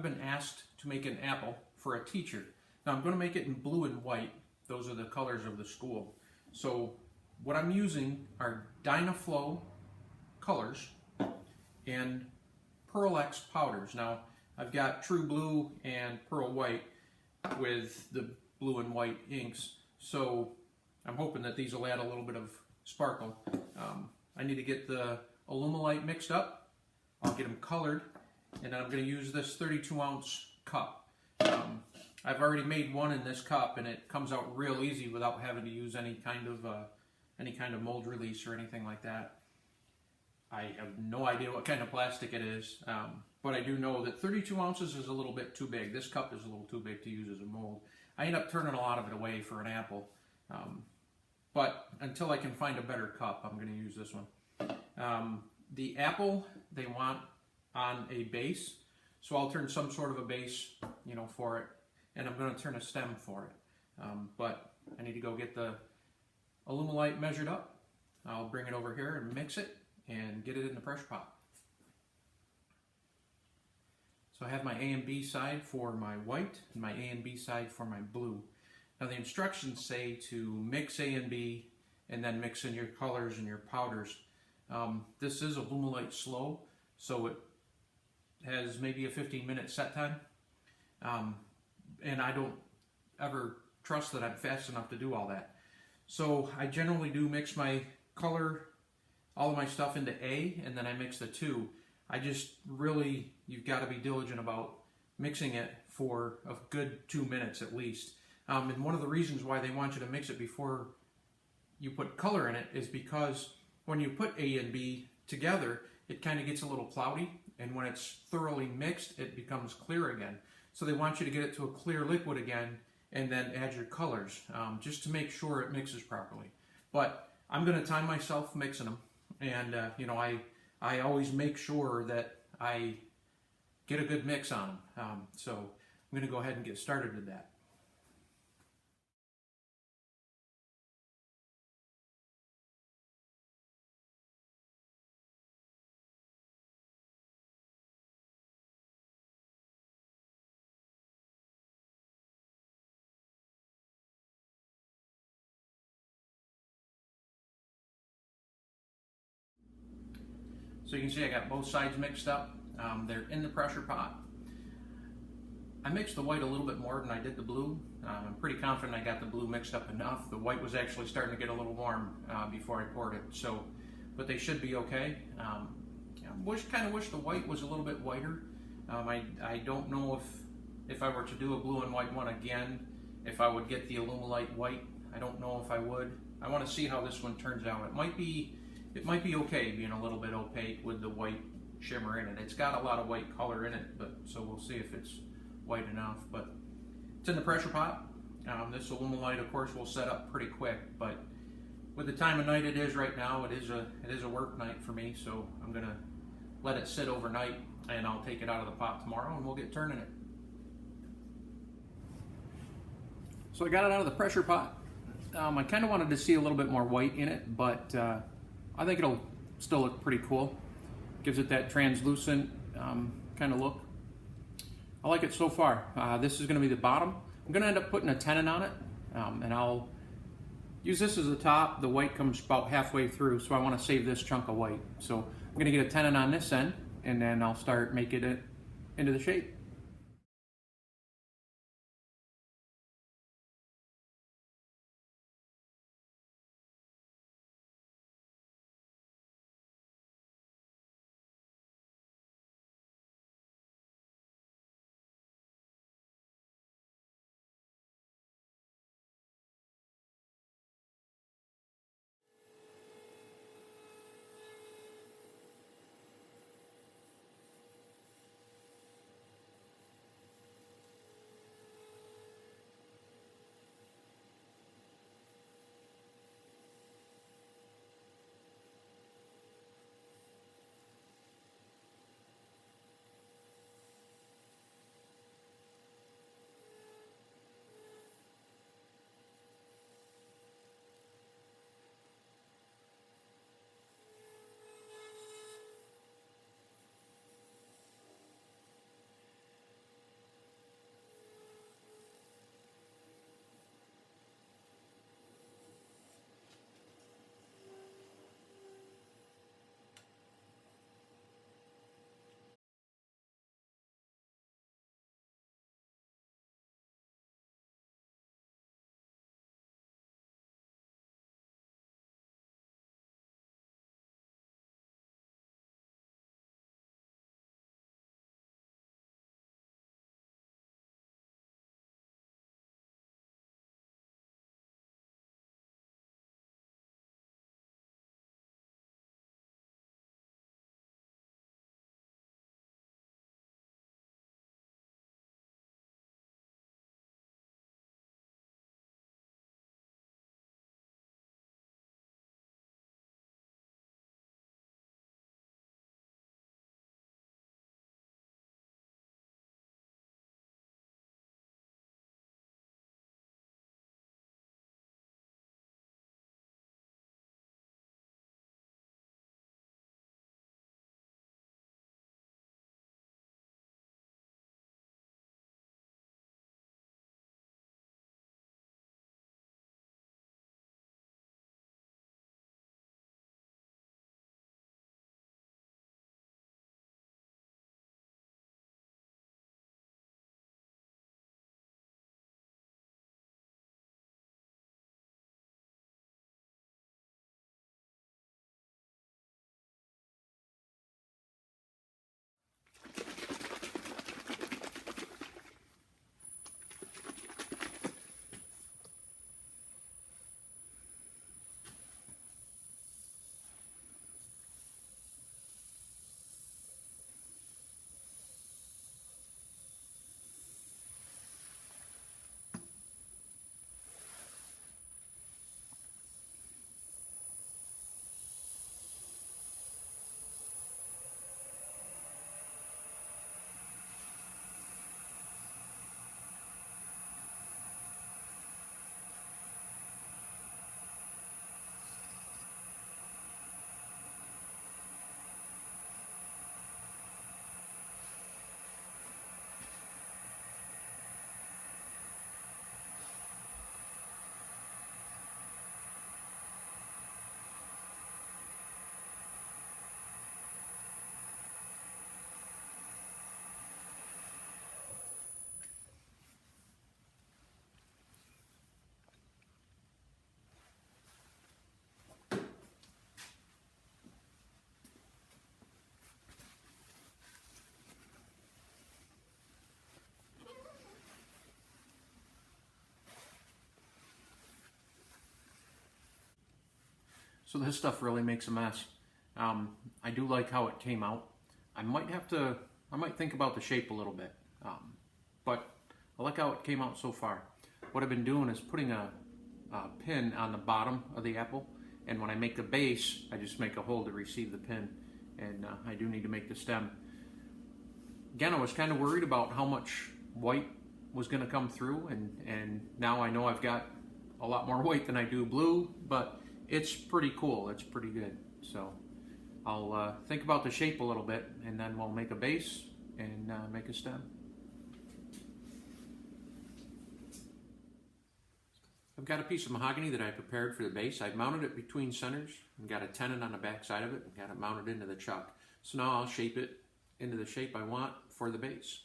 I've been asked to make an apple for a teacher. Now I'm going to make it in blue and white. Those are the colors of the school. So what I'm using are Dynaflow colors and Pearl X powders. Now I've got True Blue and Pearl White with the blue and white inks. So I'm hoping that these will add a little bit of sparkle. I need to get the alumilite mixed up. I'll get them colored, and then I'm going to use this 32-ounce cup. I've already made one in this cup, and it comes out real easy without having to use any kind of mold release or anything like that. I have no idea what kind of plastic it is, but I do know that 32 ounces is a little bit too big. This cup is a little too big to use as a mold. I end up turning a lot of it away for an apple, but until I can find a better cup, I'm going to use this one. The apple they want on a base, so I'll turn some sort of a base, for it, and I'm going to turn a stem for it. But I need to go get the alumilite measured up. I'll bring it over here and mix it and get it in the pressure pot. So I have my A and B side for my white and my A and B side for my blue. Now the instructions say to mix A and B and then mix in your colors and your powders. This is alumilite slow, so it has maybe a 15-minute set time. And I don't ever trust that I'm fast enough to do all that. So I generally do mix my color, all of my stuff into A, and then I mix the two. You've got to be diligent about mixing it for a good 2 minutes at least. And one of the reasons why they want you to mix it before you put color in it is because when you put A and B together, it kind of gets a little cloudy, and when it's thoroughly mixed, it becomes clear again. So they want you to get it to a clear liquid again, and then add your colors, just to make sure it mixes properly. But I'm going to time myself mixing them, and I always make sure that I get a good mix on them. So I'm going to go ahead and get started with that. So you can see I got both sides mixed up. They're in the pressure pot. I mixed the white a little bit more than I did the blue. I'm pretty confident I got the blue mixed up enough. The white was actually starting to get a little warm before I poured it. But they should be okay. I kind of wish the white was a little bit whiter. I don't know if I were to do a blue and white one again, if I would get the alumilite white. I don't know if I would. I want to see how this one turns out. It might be okay being a little bit opaque with the white shimmer in it. It's got a lot of white color in it, so we'll see if it's white enough. But it's in the pressure pot. This alumilite, of course, will set up pretty quick, but with the time of night it is right now, it is a work night for me, so I'm gonna let it sit overnight, and I'll take it out of the pot tomorrow and we'll get turning it. So I got it out of the pressure pot. I kind of wanted to see a little bit more white in it, but I think it'll still look pretty cool. Gives it that translucent kind of look. I like it so far. This is going to be the bottom. I'm going to end up putting a tenon on it, and I'll use this as the top. The white comes about halfway through, so I want to save this chunk of white. So I'm going to get a tenon on this end, and then I'll start making it into the shape. So this stuff really makes a mess. I do like how it came out. I might think about the shape a little bit, but I like how it came out so far. What I've been doing is putting a pin on the bottom of the apple, and when I make the base, I just make a hole to receive the pin, and I do need to make the stem. Again, I was kind of worried about how much white was going to come through, and now I know I've got a lot more white than I do blue, but it's pretty cool. It's pretty good. So I'll think about the shape a little bit, and then we'll make a base and make a stem. I've got a piece of mahogany that I prepared for the base. I've mounted it between centers and got a tenon on the back side of it and got it mounted into the chuck. So now I'll shape it into the shape I want for the base.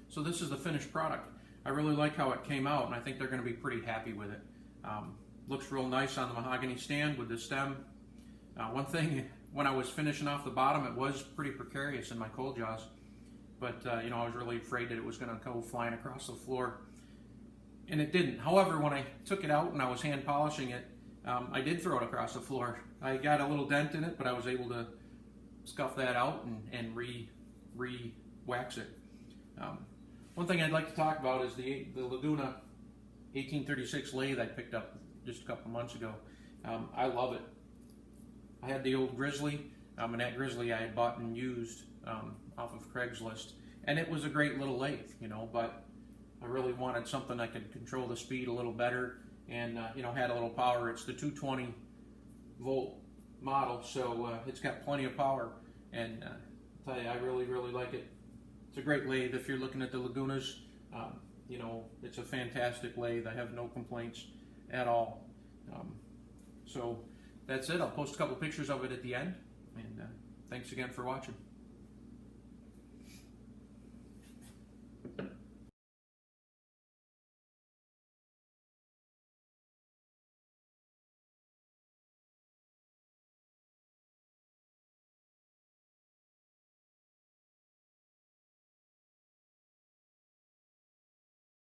So this is the finished product. I really like how it came out, and I think they're going to be pretty happy with it. Looks real nice on the mahogany stand with the stem. One thing, when I was finishing off the bottom, it was pretty precarious in my cold jaws, but you know, I was really afraid that it was going to go flying across the floor, and it didn't. However, when I took it out and I was hand polishing it, I did throw it across the floor. I got a little dent in it, but I was able to scuff that out and re-wax it. One thing I'd like to talk about is the Laguna 1836 lathe I picked up just a couple months ago. I love it. I had the old Grizzly, and that Grizzly I had bought and used off of Craigslist, and it was a great little lathe, you know, but I really wanted something that could control the speed a little better and you know, had a little power. It's the 220 volt model, so it's got plenty of power, and I'll tell you, I really like it. It's a great lathe if you're looking at the Lagunas. You know, it's a fantastic lathe. I have no complaints at all. So that's it. I'll post a couple pictures of it at the end, and thanks again for watching.